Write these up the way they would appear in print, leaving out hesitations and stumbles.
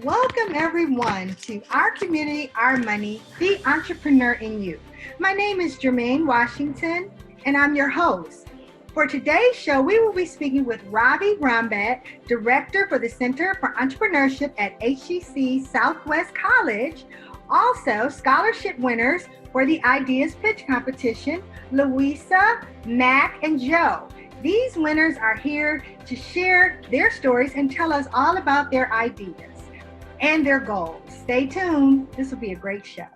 Welcome everyone to Our Community, Our Money, The Entrepreneur in You. My name is Jermaine Washington and I'm your host. For today's show, we will be speaking with Ravi Rambat, Director for the Center for Entrepreneurship at HCC Southwest College. Also, scholarship winners for the Ideas Pitch Competition, Louisa, Mac, and Joe. These winners are here to share their stories and tell us all about their ideas and their goals. Stay tuned. This will be a great show.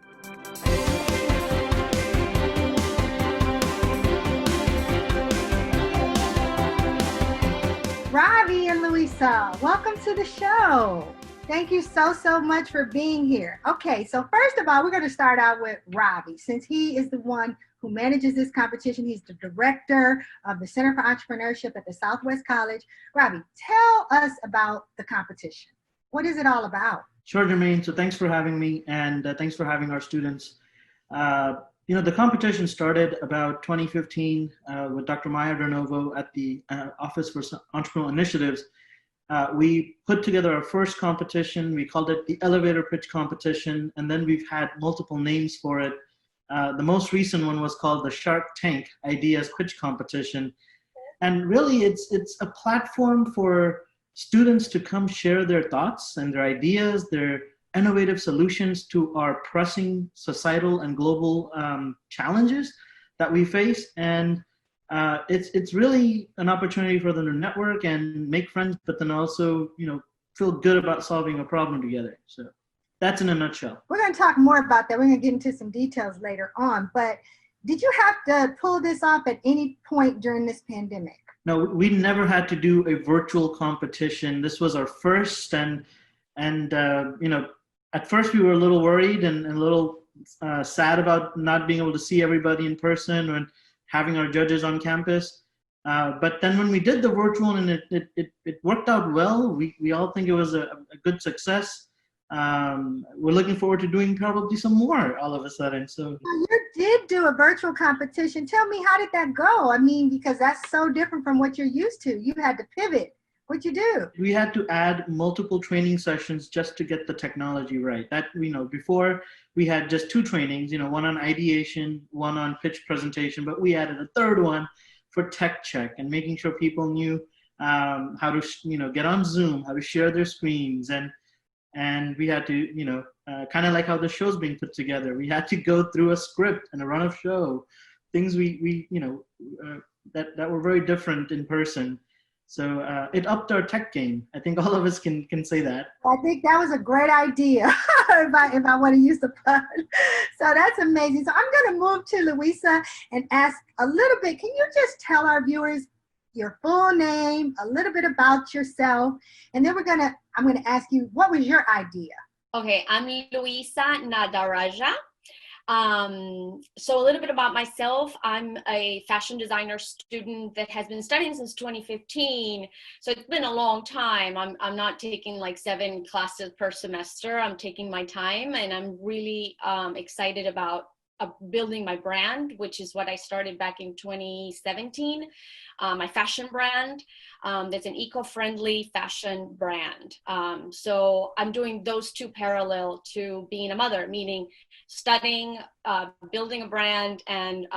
Ravi and Louisa, welcome to the show. Thank you so much for being here. Okay, so first of all, we're going to start out with Ravi, since he is the one who manages this competition. He's the director of the Center for Entrepreneurship at the Southwest College. Ravi, tell us about the competition. What is it all about? Sure, Jermaine. So thanks for having me, and thanks for having our students. The competition started about 2015 with Dr. Maya Dernovo at the Office for Entrepreneurial Initiatives. We put together our first competition. We called it the Elevator Pitch Competition, and then we've had multiple names for it. The most recent one was called the Shark Tank Ideas Pitch Competition. And really, it's a platform for students to come share their thoughts and their ideas, their innovative solutions to our pressing societal and global challenges that we face. And it's really an opportunity for them to network and make friends, but then also, feel good about solving a problem together. So that's in a nutshell. We're going to talk more about that. We're going to get into some details later on. But did you have to pull this off at any point during this pandemic? No, we never had to do a virtual competition. This was our first, and at first we were a little worried and a little sad about not being able to see everybody in person and having our judges on campus. But then when we did the virtual and it worked out well, we all think it was a good success. We're looking forward to doing probably some more all of a sudden. So you did do a virtual competition. Tell me, how did that go? I mean, because that's so different from what you're used to. You had to pivot. What'd you do? We had to add multiple training sessions just to get the technology right. That, before we had just two trainings, one on ideation, one on pitch presentation, but we added a third one for tech check and making sure people knew how to, get on Zoom, how to share their screens. And we had to, kind of like how the show's being put together. We had to go through a script and a run of show, things that were very different in person. So it upped our tech game. I think all of us can say that. I think that was a great idea, if I want to use the pun. So that's amazing. So I'm going to move to Louisa and ask a little bit. Can you just tell our viewers your full name, a little bit about yourself, and then I'm going to ask you, what was your idea? Okay, I'm Louisa Nadaraja. So a little bit about myself. I'm a fashion designer student that has been studying since 2015. So it's been a long time. I'm not taking like 7 classes per semester. I'm taking my time, and I'm really excited about building my brand, which is what I started back in 2017. My fashion brand, that's an eco-friendly fashion brand. So I'm doing those two parallel to being a mother, meaning studying, building a brand, and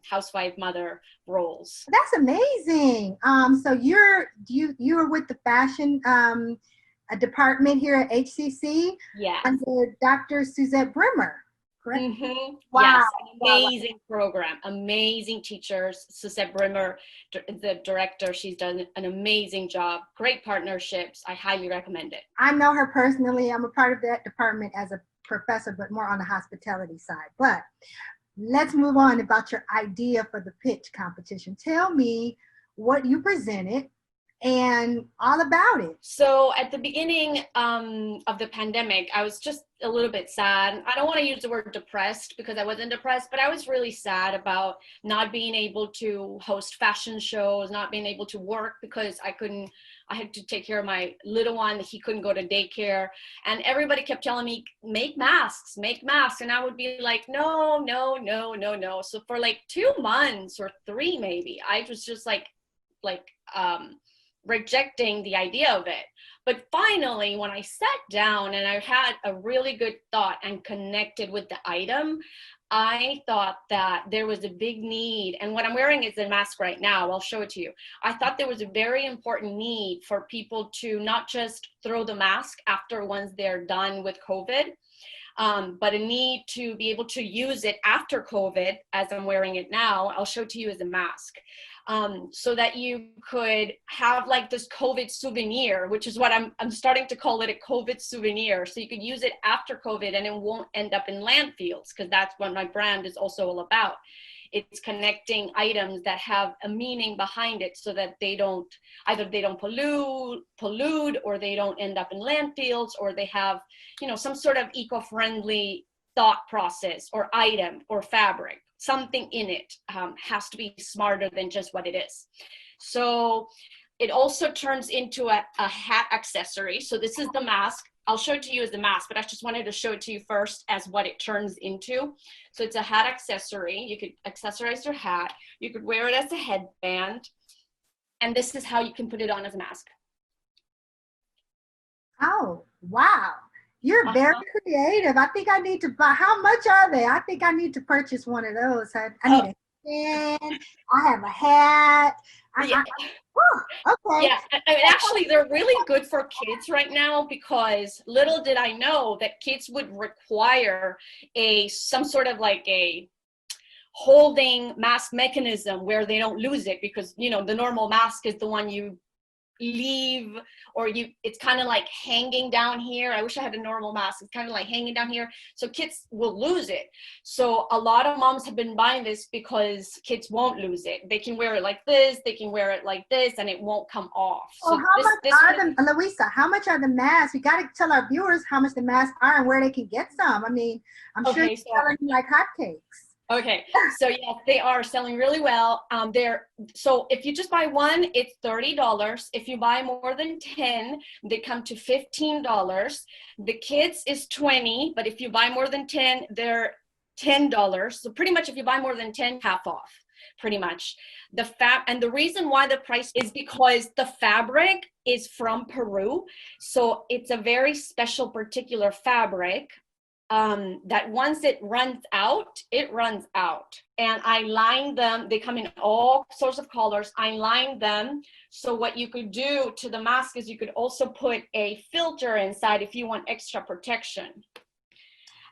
housewife mother roles. That's amazing. So you're with the fashion department here at HCC? Yeah. Under Dr. Suzette Brimmer. Correct? Mm-hmm. Wow. Yes, amazing program, amazing teachers. Suzette Brimmer, the director, she's done an amazing job. Great partnerships. I highly recommend it. I know her personally. I'm a part of that department as a professor, but more on the hospitality side. But let's move on about your idea for the pitch competition. Tell me what you presented and all about it. So at the beginning of the pandemic, I was just a little bit sad. I don't want to use the word depressed because I wasn't depressed, but I was really sad about not being able to host fashion shows, not being able to work because I had to take care of my little one. He couldn't go to daycare. And everybody kept telling me, make masks. And I would be like, no. So for like 2 months or 3 maybe, I was just like rejecting the idea of it. But finally, when I sat down and I had a really good thought and connected with the item, I thought that there was a big need, and what I'm wearing is a mask right now. I'll show it to you. I thought there was a very important need for people to not just throw the mask after once they're done with COVID, but a need to be able to use it after COVID, as I'm wearing it now. I'll show it to you as a mask. So that you could have like this COVID souvenir, which is what I'm starting to call it, a COVID souvenir. So you could use it after COVID and it won't end up in landfills, because that's what my brand is also all about. It's connecting items that have a meaning behind it so that they don't, either they don't pollute, or they don't end up in landfills, or they have, you know, some sort of eco-friendly thought process or item or fabric. Something in it has to be smarter than just what it is. So it also turns into a hat accessory. So this is the mask. I'll show it to you as the mask, but I just wanted to show it to you first as what it turns into. So it's a hat accessory. You could accessorize your hat. You could wear it as a headband. And this is how you can put it on as a mask. Oh, wow. You're very creative. I think I need to buy. How much are they? I think I need to purchase one of those. I need a stand. I have a hat. Okay. Yeah, I mean, actually, they're really good for kids right now, because little did I know that kids would require some sort of like a holding mask mechanism where they don't lose it, because, you know, the normal mask is the one you leave, or it's kind of like hanging down here. I wish I had a normal mask. It's kind of like hanging down here, so kids will lose it. So a lot of moms have been buying this because kids won't lose it. They can wear it like this, they can wear it like this, and it won't come off. So Louisa, how much are the masks? We got to tell our viewers how much the masks are and where they can get some. I mean, I'm sure you're selling like hotcakes. Okay, so yes, they are selling really well. So if you just buy one, it's $30. If you buy more than 10, they come to $15. The kids is $20, but if you buy more than 10, they're $10. So pretty much if you buy more than 10, half off, pretty much. And the reason why the price is because the fabric is from Peru. So it's a very special particular fabric. That once it runs out, it runs out. And I line them, they come in all sorts of colors. I line them. So what you could do to the mask is you could also put a filter inside if you want extra protection.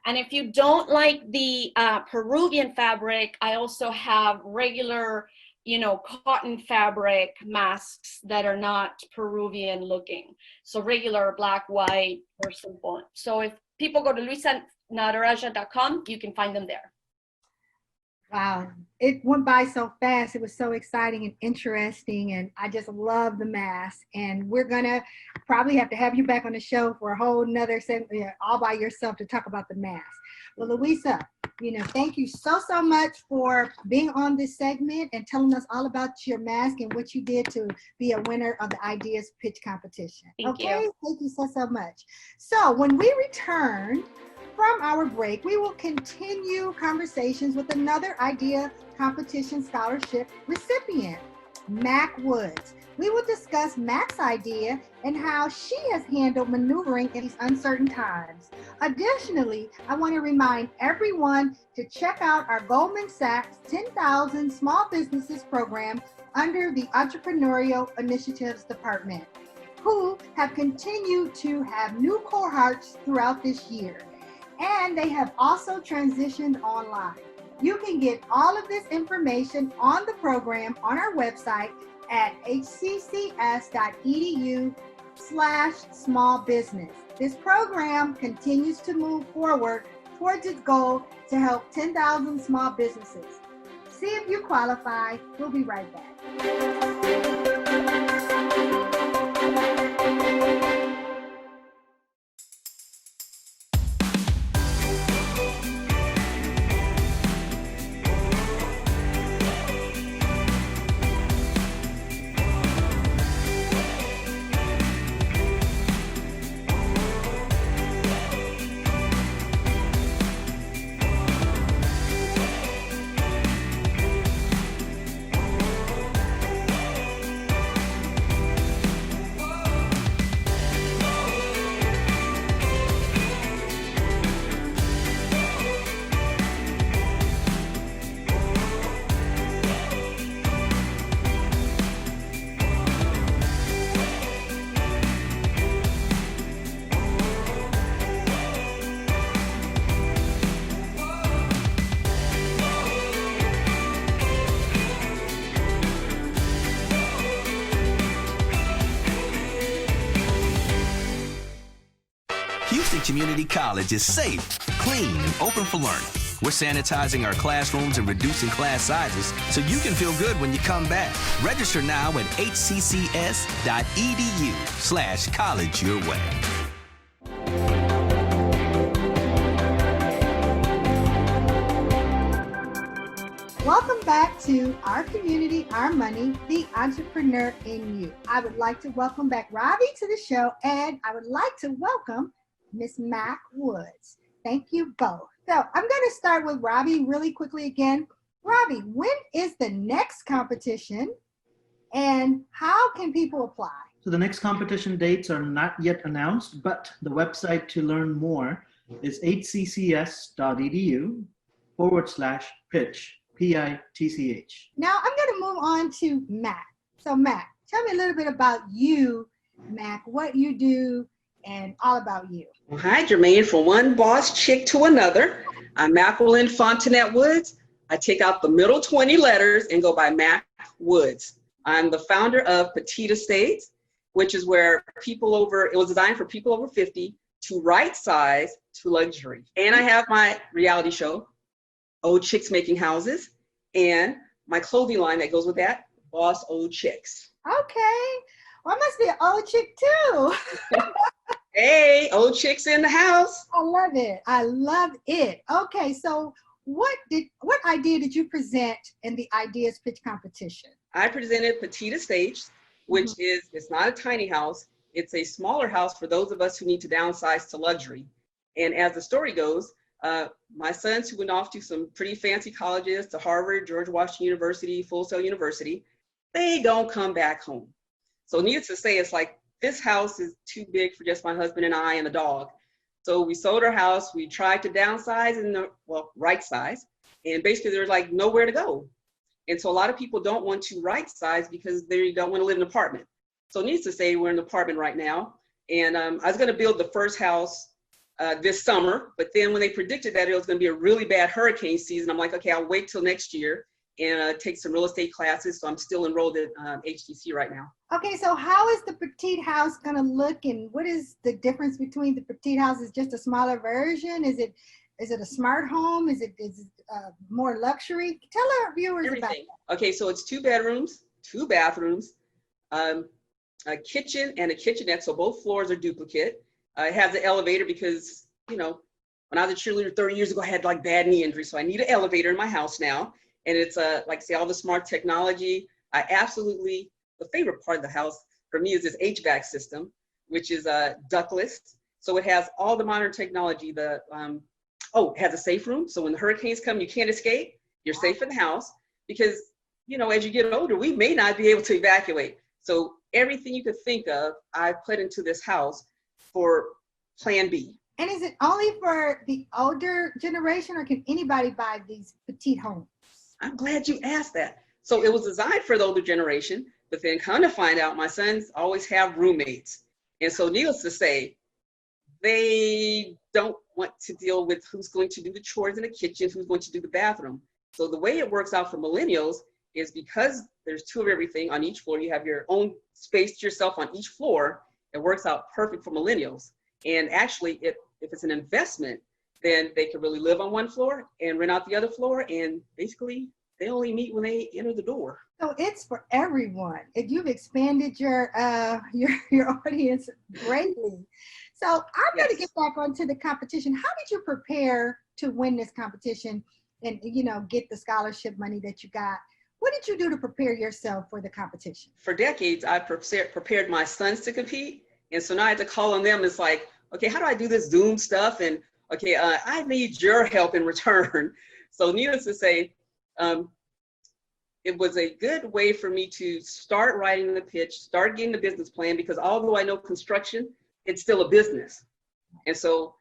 And if you don't like the Peruvian fabric, I also have regular, you know, cotton fabric masks that are not Peruvian looking. So regular black, white, or simple. So if people go to luisanadaraja.com, you can find them there. Wow, it went by so fast. It was so exciting and interesting, and I just love the mask. And we're gonna probably have to have you back on the show for a whole nother segment, all by yourself, to talk about the mask. Well, Louisa, you know, thank you so much for being on this segment and telling us all about your mask and what you did to be a winner of the Ideas Pitch Competition. Thank you. Thank you so much. So when we return from our break, we will continue conversations with another Idea Competition Scholarship recipient, Mac Woods. We will discuss Mac's idea and how she has handled maneuvering in these uncertain times. Additionally, I want to remind everyone to check out our Goldman Sachs 10,000 Small Businesses program under the Entrepreneurial Initiatives Department, who have continued to have new cohorts throughout this year. And they have also transitioned online. You can get all of this information on the program on our website at hccs.edu/smallbusiness. This program continues to move forward towards its goal to help 10,000 small businesses. See if you qualify. We'll be right back. Houston Community College is safe, clean, and open for learning. We're sanitizing our classrooms and reducing class sizes so you can feel good when you come back. Register now at hccs.edu/college your way. Welcome back to Our Community, Our Money, the Entrepreneur in You. I would like to welcome back Robbie to the show, and I would like to welcome Miss Mac Woods. Thank you both. So I'm going to start with Robbie really quickly again. Robbie, when is the next competition and how can people apply? So the next competition dates are not yet announced, but the website to learn more is hccs.edu/pitch, PITCH. Now I'm going to move on to Mac. So Mac, tell me a little bit about you, Mac, what you do, and all about you. Well, hi, Jermaine. From one boss chick to another, I'm Macqueline Fontanette Woods. I take out the middle 20 letters and go by Mac Woods. I'm the founder of Petite Estates, which is where it was designed for people over 50 to right size to luxury. And I have my reality show, Old Chicks Making Houses, and my clothing line that goes with that, Boss Old Chicks. Okay. Well, I must be an old chick too. Hey, old chicks in the house. I love it. I love it. Okay, so what idea did you present in the Ideas Pitch competition? I presented Petite Estates, which it's not a tiny house. It's a smaller house for those of us who need to downsize to luxury. And as the story goes, my sons who went off to some pretty fancy colleges, to Harvard, George Washington University, Full Sail University, they don't come back home. So needless to say, it's like, this house is too big for just my husband and I and the dog. So we sold our house. We tried to downsize and right size. And basically there's like nowhere to go. And so a lot of people don't want to right size because they don't want to live in an apartment. So needless to say, we're in an apartment right now. And I was going to build the first house this summer, but then when they predicted that it was going to be a really bad hurricane season, I'm like, okay, I'll wait till next year and take some real estate classes. So I'm still enrolled at HTC right now. Okay, so how is the petite house going to look, and what is the difference between the petite house? Is just a smaller version? Is it a smart home? Is it more luxury? Tell our viewers Everything. about that. Okay, so it's 2 bedrooms, 2 bathrooms, a kitchen and a kitchenette. So both floors are duplicate. It has an elevator because, when I was a cheerleader 30 years ago, I had like bad knee injury. So I need an elevator in my house now. And it's all the smart technology. The favorite part of the house for me is this HVAC system, which is ductless. So it has all the modern technology. It has a safe room. So when the hurricanes come, you can't escape. You're safe in the house because, as you get older, we may not be able to evacuate. So everything you could think of, I put into this house for Plan B. And is it only for the older generation, or can anybody buy these petite homes? I'm glad you asked that. So it was designed for the older generation, but then come to find out, my sons always have roommates. And so needless to say, they don't want to deal with who's going to do the chores in the kitchen, who's going to do the bathroom. So the way it works out for millennials is because there's 2 of everything on each floor, you have your own space to yourself on each floor. It works out perfect for millennials. And actually, if it's an investment, then they can really live on one floor and rent out the other floor. And basically, they only meet when they enter the door. So it's for everyone. And you've expanded your audience greatly. So I'm going to get back onto the competition. How did you prepare to win this competition and, get the scholarship money that you got? What did you do to prepare yourself for the competition? For decades, I prepared my sons to compete. And so now I had to call on them. It's like, okay, how do I do this Zoom stuff? And okay, I need your help in return. So needless to say, it was a good way for me to start writing the pitch, start getting the business plan, because although I know construction, it's still a business. And so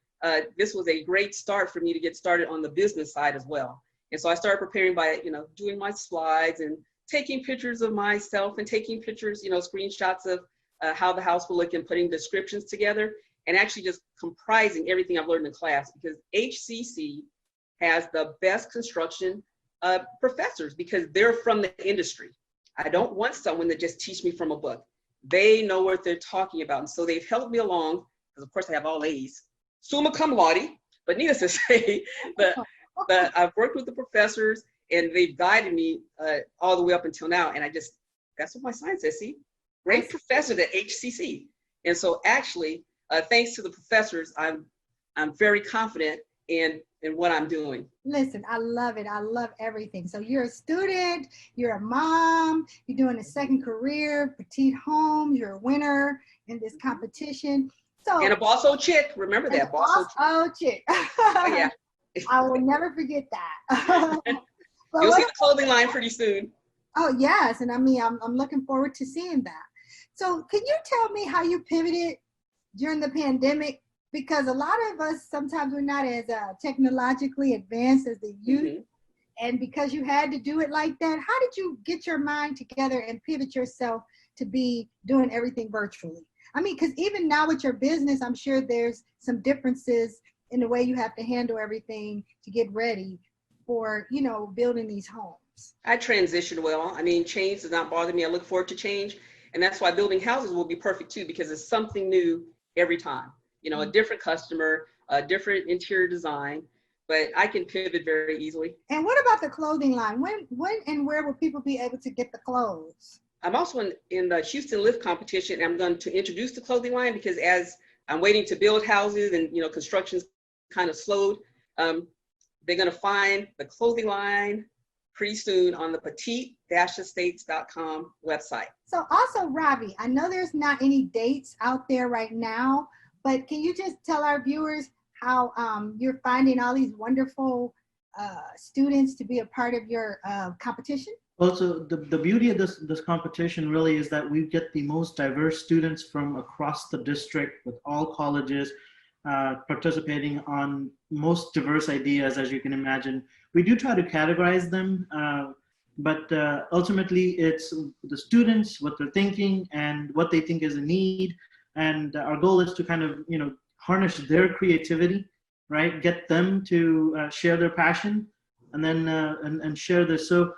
this was a great start for me to get started on the business side as well. And so I started preparing by, doing my slides and taking pictures of myself and taking pictures, screenshots of how the house will look and putting descriptions together and actually just comprising everything I've learned in class, because HCC has the best construction professors because they're from the industry. I don't want someone to just teach me from a book. They know what they're talking about. And so they've helped me along, because of course I have all A's. summa cum laude, but needless to say, I've worked with the professors and they've guided me all the way up until now. And that's what my sign says, see? Great professors at HCC. And so actually, thanks to the professors, I'm very confident in what I'm doing. Listen, I love it. I love everything. So you're a student, you're a mom, you're doing a second career, petite home, you're a winner in this competition. So and a bosso chick, remember that, bosso chick. Oh, yeah. I will never forget that. You'll see the clothing line pretty soon. Oh yes, and I mean I'm looking forward to seeing that. So can you tell me how you pivoted during the pandemic? Because a lot of us, sometimes we're not as technologically advanced as the youth. Mm-hmm. And because you had to do it like that, how did you get your mind together and pivot yourself to be doing everything virtually? I mean, because even now with your business, I'm sure there's some differences in the way you have to handle everything to get ready for, building these homes. I transitioned well. I mean, change does not bother me. I look forward to change. And that's why building houses will be perfect too, because it's something new every time. A different customer, a different interior design, but I can pivot very easily. And what about the clothing line? When and where will people be able to get the clothes? I'm also in the Houston Lift competition. And I'm going to introduce the clothing line because as I'm waiting to build houses and, construction's kind of slowed, they're going to find the clothing line pretty soon on the petite-estates.com website. So also, Robbie, I know there's not any dates out there right now, but can you just tell our viewers how you're finding all these wonderful students to be a part of your competition? Well, so the beauty of this competition really is that we get the most diverse students from across the district with all colleges participating on most diverse ideas, as you can imagine. We do try to categorize them, but ultimately it's the students, what they're thinking and what they think is a need. And our goal is to kind of, harness their creativity, right? Get them to share their passion and then and share this. So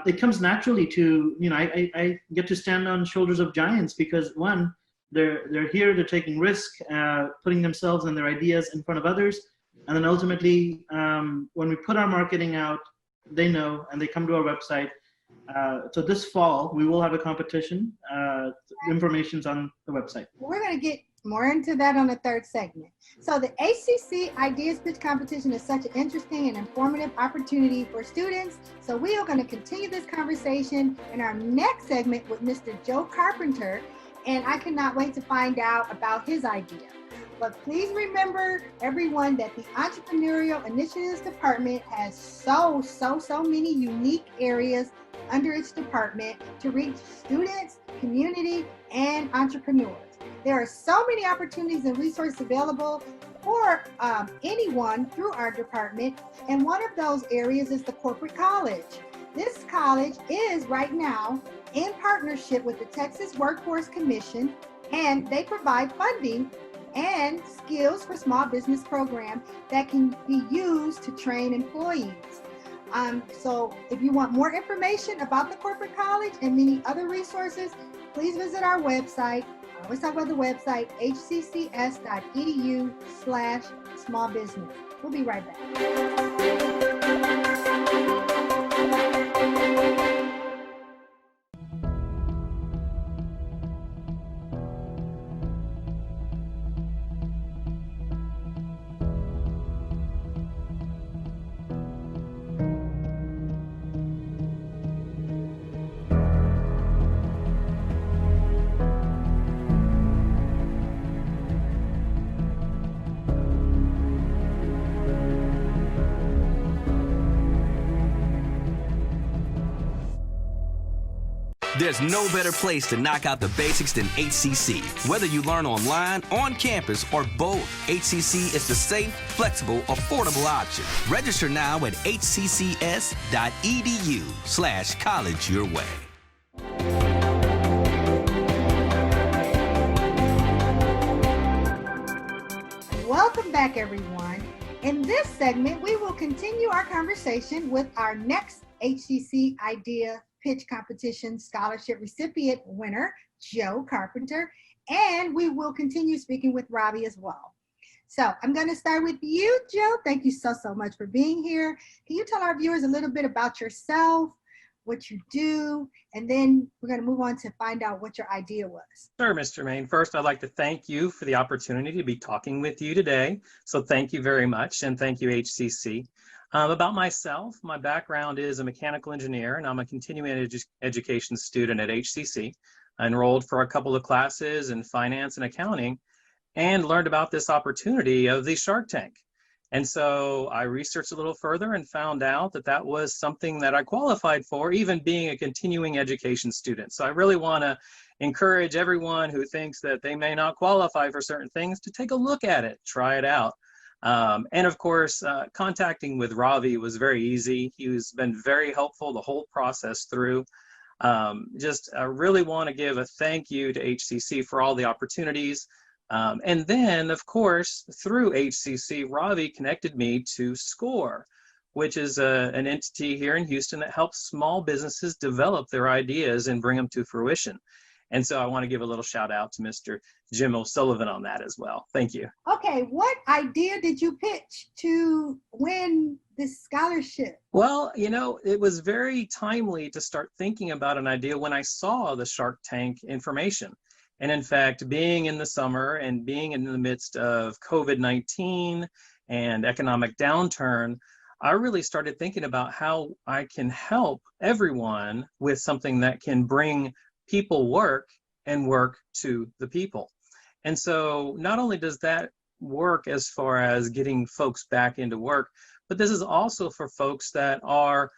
it comes naturally to, I get to stand on shoulders of giants because one, they're here, they're taking risk, putting themselves and their ideas in front of others. And then ultimately, when we put our marketing out, they know and they come to our website. So this fall, we will have a competition. Information's on the website. We're going to get more into that on the third segment. So the HCC Ideas Pitch Competition is such an interesting and informative opportunity for students. So we are going to continue this conversation in our next segment with Mr. Joe Carpenter. And I cannot wait to find out about his idea. But please remember, everyone, that the Entrepreneurial Initiatives Department has so many unique areas under its department to reach students, community, and entrepreneurs. There are so many opportunities and resources available for anyone through our department, and one of those areas is the corporate college. This college is right now in partnership with the Texas Workforce Commission, and they provide funding and skills for small business program that can be used to train employees. So if you want more information about the corporate college and many other resources, please visit our website. I always talk about the website, hccs.edu/smallbusiness. We'll be right back. There's no better place to knock out the basics than HCC. Whether you learn online, on campus, or both, HCC is the safe, flexible, affordable option. Register now at hccs.edu/college your way. Welcome back, everyone. In this segment, we will continue our conversation with our next HCC Idea Pitch Competition Scholarship recipient winner, Joe Carpenter, and we will continue speaking with Robbie as well. So I'm going to start with you, Jill. Thank you so much for being here. Can you tell our viewers a little bit about yourself, what you do, and then we're going to move on to find out what your idea was. Sure, Mr. Main. First, I'd like to thank you for the opportunity to be talking with you today. So thank you very much, and thank you, HCC. About myself, my background is a mechanical engineer, and I'm a continuing education student at HCC. I enrolled for a couple of classes in finance and accounting and learned about this opportunity of the Shark Tank. And so I researched a little further and found out that that was something that I qualified for, even being a continuing education student. So I really want to encourage everyone who thinks that they may not qualify for certain things to take a look at it, try it out. And of course, contacting with Ravi was very easy. He's been very helpful the whole process through. I really want to give a thank you to HCC for all the opportunities. And then, of course, through HCC, Ravi connected me to SCORE, which is an entity here in Houston that helps small businesses develop their ideas and bring them to fruition. And so I want to give a little shout out to Mr. Jim O'Sullivan on that as well. Thank you. Okay, what idea did you pitch to win this scholarship? Well, you know, it was very timely to start thinking about an idea when I saw the Shark Tank information. And in fact, being in the summer and being in the midst of COVID-19 and economic downturn, I really started thinking about how I can help everyone with something that can bring people work and work to the people. And so not only does that work as far as getting folks back into work, but this is also for folks that are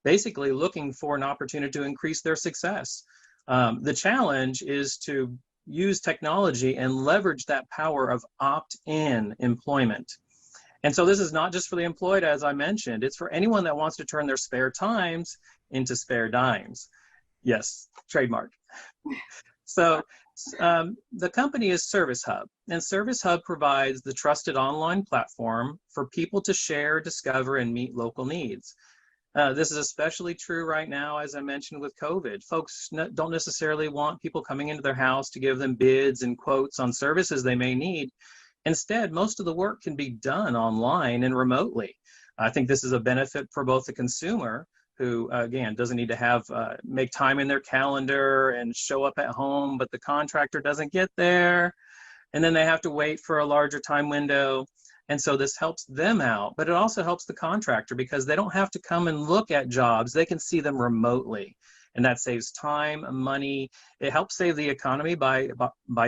basically looking for an opportunity to increase their success. The challenge is to use technology and leverage that power of opt-in employment. And so this is not just for the employed, as I mentioned, it's for anyone that wants to turn their spare times into spare dimes. Yes, trademark. So the company is Service Hub, and Service Hub provides the trusted online platform for people to share, discover, and meet local needs. This is especially true right now, as I mentioned, with COVID. Folks don't necessarily want people coming into their house to give them bids and quotes on services they may need. Instead, most of the work can be done online and remotely. I think this is a benefit for both the consumer, who, again, doesn't need to have make time in their calendar and show up at home, but the contractor doesn't get there, and then they have to wait for a larger time window. And so this helps them out, but it also helps the contractor because they don't have to come and look at jobs. They can see them remotely, and that saves time, money. It helps save the economy by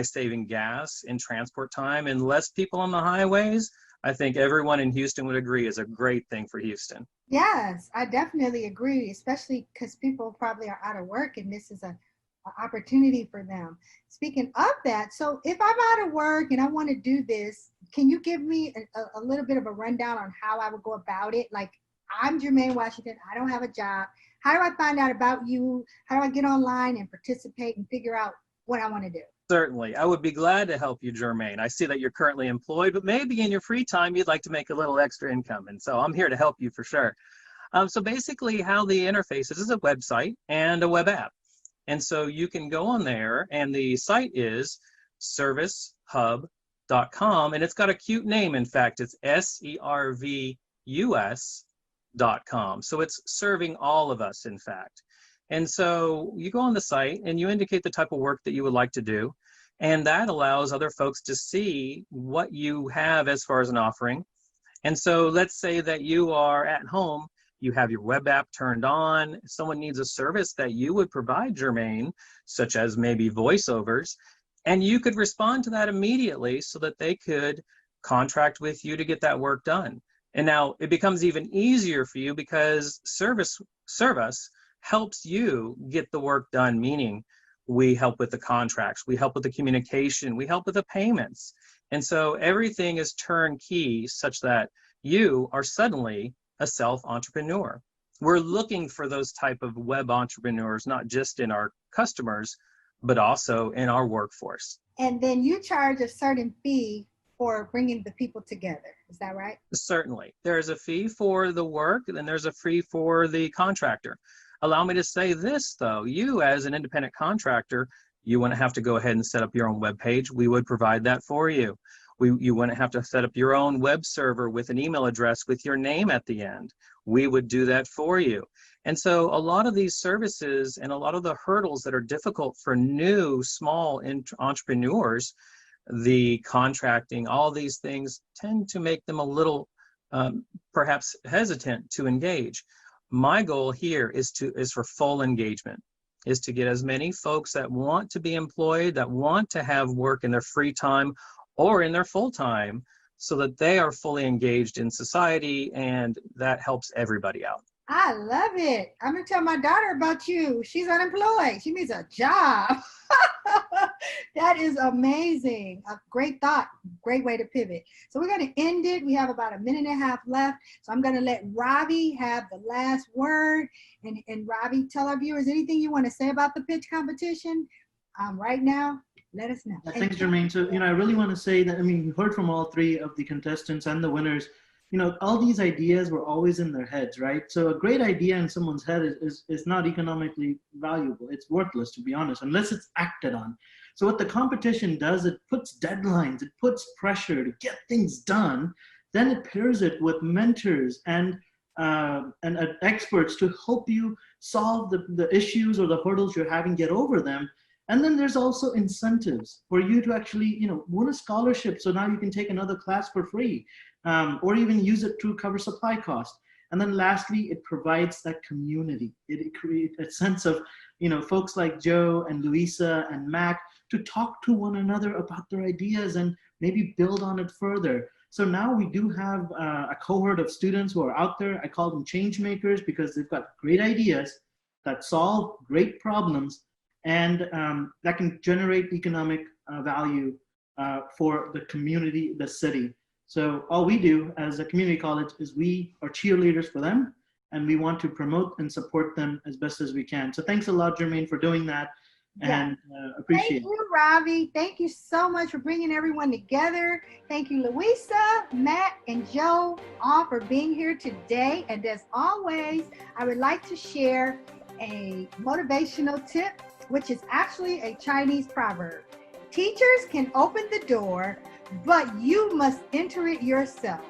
saving gas and transport time and less people on the highways. I think everyone in Houston would agree is a great thing for Houston. Yes, I definitely agree, especially because people probably are out of work and this is an opportunity for them. Speaking of that, so if I'm out of work and I want to do this, can you give me a little bit of a rundown on how I would go about it? Like, I'm Jermaine Washington, I don't have a job. How do I find out about you? How do I get online and participate and figure out what I want to do? Certainly. I would be glad to help you, Jermaine. I see that you're currently employed, but maybe in your free time, you'd like to make a little extra income. And so I'm here to help you for sure. So basically how the interface is a website and a web app. And so you can go on there, and the site is servicehub.com, and it's got a cute name. In fact, it's SERVUS.com. So it's serving all of us, in fact. And so you go on the site and you indicate the type of work that you would like to do. And that allows other folks to see what you have as far as an offering. And so let's say that you are at home, you have your web app turned on, someone needs a service that you would provide, Jermaine, such as maybe voiceovers, and you could respond to that immediately so that they could contract with you to get that work done. And now it becomes even easier for you because Service helps you get the work done, meaning we help with the contracts, we help with the communication, we help with the payments. And so everything is turnkey such that you are suddenly a self-entrepreneur. We're looking for those type of web entrepreneurs, not just in our customers, but also in our workforce. And then you charge a certain fee for bringing the people together. Is that right? Certainly. There's a fee for the work, and then there's a fee for the contractor. Allow me to say this, though. You, as an independent contractor, you want to have to go ahead and set up your own web page. We would provide that for you. You wouldn't have to set up your own web server with an email address with your name at the end. We would do that for you. And so a lot of these services and a lot of the hurdles that are difficult for new, small entrepreneurs, the contracting, all these things tend to make them a little perhaps hesitant to engage. My goal here is for full engagement, is to get as many folks that want to be employed, that want to have work in their free time or in their full time, so that they are fully engaged in society, and that helps everybody out. I love it. I'm going to tell my daughter about you. She's unemployed. She needs a job. That is amazing. A great thought. Great way to pivot. So we're going to end it. We have about a minute and a half left. So I'm going to let Ravi have the last word. And Ravi, tell our viewers anything you want to say about the pitch competition right now. Let us know. Thanks, Jermaine. So, I really want to say that, we heard from all three of the contestants and the winners. All these ideas were always in their heads, right? So a great idea in someone's head is not economically valuable. It's worthless, to be honest, unless it's acted on. So what the competition does, it puts deadlines, it puts pressure to get things done. Then it pairs it with mentors and experts to help you solve the issues or the hurdles you're having, get over them. And then there's also incentives for you to actually, win a scholarship. So now you can take another class for free, or even use it to cover supply costs. And then lastly, it provides that community. It creates a sense of, folks like Joe and Louisa and Mac to talk to one another about their ideas and maybe build on it further. So now we do have a cohort of students who are out there. I call them change makers because they've got great ideas that solve great problems, and that can generate economic value for the community, the city. So all we do as a community college is we are cheerleaders for them, and we want to promote and support them as best as we can. So thanks a lot, Jermaine, for doing that, and appreciate it. Thank you, Ravi. Thank you so much for bringing everyone together. Thank you, Louisa, Matt, and Joe, all for being here today. And as always, I would like to share a motivational tip, which is actually a Chinese proverb. Teachers can open the door, but you must enter it yourself.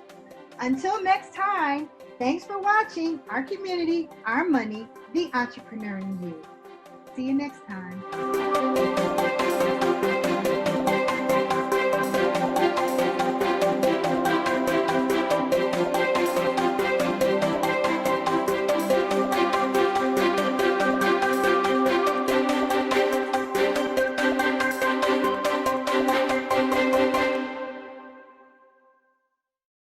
Until next time, thanks for watching Our Community, Our Money, the Entrepreneur in You. See you next time.